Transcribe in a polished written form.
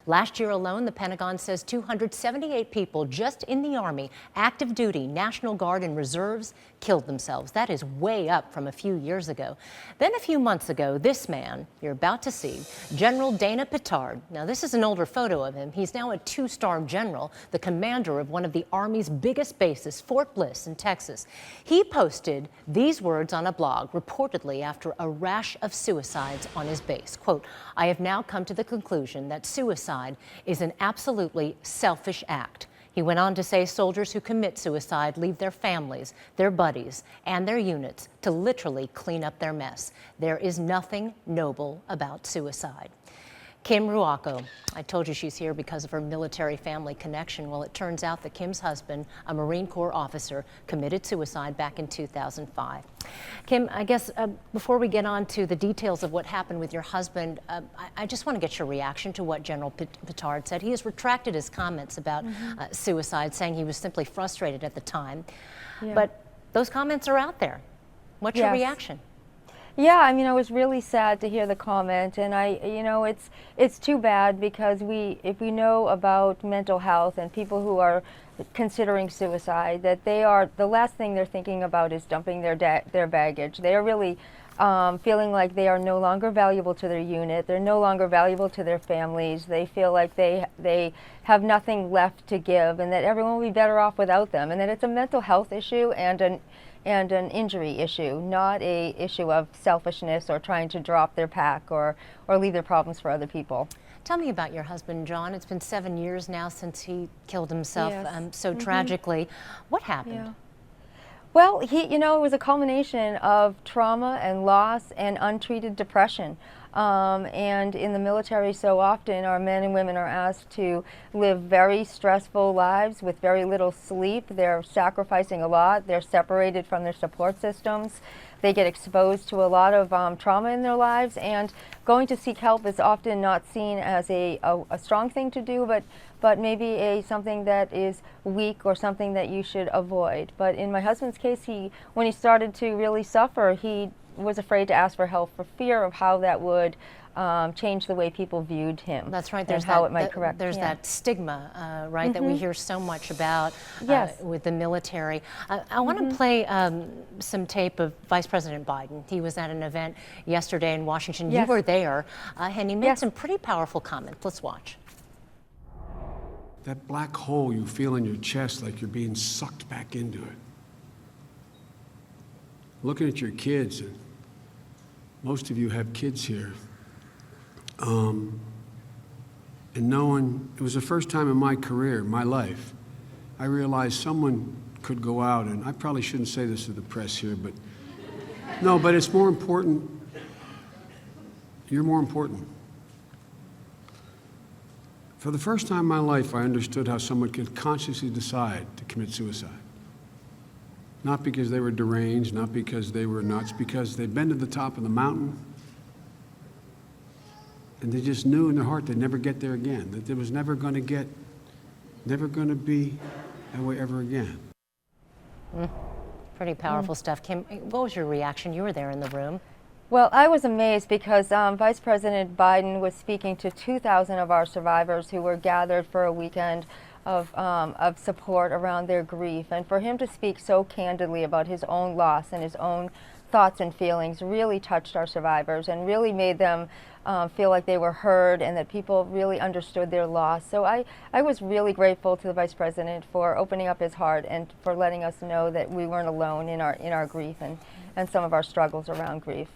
Last year alone, the Pentagon says 278 people just in the Army, active duty, National Guard, and reserves killed themselves. That is way up from a few years ago. Then a few months ago, this man you're about to see, General Dana Pittard. Now, this is an older photo of him. He's now a two-star general, the commander of one of the Army's biggest bases, Fort Bliss in Texas. He posted these words on a blog, reportedly after a rash of suicides on his base. Quote, "I have now come to the conclusion that suicide is an absolutely selfish act." He went on to say soldiers who commit suicide leave their families, their buddies, and their units to literally clean up their mess. There is nothing noble about suicide. Kim Ruocco, I told you she's here because of her military family connection. Well, it turns out that Kim's husband, a Marine Corps officer, committed suicide back in 2005. Kim, I guess before we get on to the details of what happened with your husband, I just want to get your reaction to what General Pittard said. He has retracted his comments about suicide, saying he was simply frustrated at the time. Yeah. But those comments are out there. What's your reaction? Yeah, I mean, I was really sad to hear the comment, and it's too bad because if we know about mental health and people who are considering suicide, that the last thing they're thinking about is dumping their baggage. They are really feeling like they are no longer valuable to their unit. They're no longer valuable to their families. They feel like they have nothing left to give, and that everyone will be better off without them, and that it's a mental health issue and an injury issue, not a issue of selfishness or trying to drop their pack or leave their problems for other people. Tell me about your husband, John. It's been 7 years now since he killed himself so tragically. What happened? Yeah. Well, it was a culmination of trauma and loss and untreated depression. And in the military, so often our men and women are asked to live very stressful lives with very little sleep. They're sacrificing a lot. They're separated from their support systems. They get exposed to a lot of trauma in their lives, and going to seek help is often not seen as a strong thing to do, but maybe something that is weak or something that you should avoid. But in my husband's case, when he started to really suffer, he was afraid to ask for help for fear of how that would change the way people viewed him. That's right. There's how it might correct. There's that stigma, right, that we hear so much about with the military. I want to play some tape of Vice President Biden. He was at an event yesterday in Washington. You were there, and he made some pretty powerful comments. Let's watch. That black hole you feel in your chest, like you're being sucked back into it. Looking at your kids, and most of you have kids here, and knowing, it was the first time in my career, my life, I realized someone could go out, and I probably shouldn't say this to the press here, but it's more important. You're more important. For the first time in my life, I understood how someone could consciously decide to commit suicide. Not because they were deranged, not because they were nuts, because they'd been to the top of the mountain, and they just knew in their heart they'd never get there again, that there was never going to be that way ever again. Pretty powerful stuff. Kim, what was your reaction? You were there in the room. Well, I was amazed because Vice President Biden was speaking to 2,000 of our survivors who were gathered for a weekend of support around their grief. And for him to speak so candidly about his own loss and his own thoughts and feelings really touched our survivors and really made them feel like they were heard and that people really understood their loss. So I was really grateful to the Vice President for opening up his heart and for letting us know that we weren't alone in our grief and some of our struggles around grief.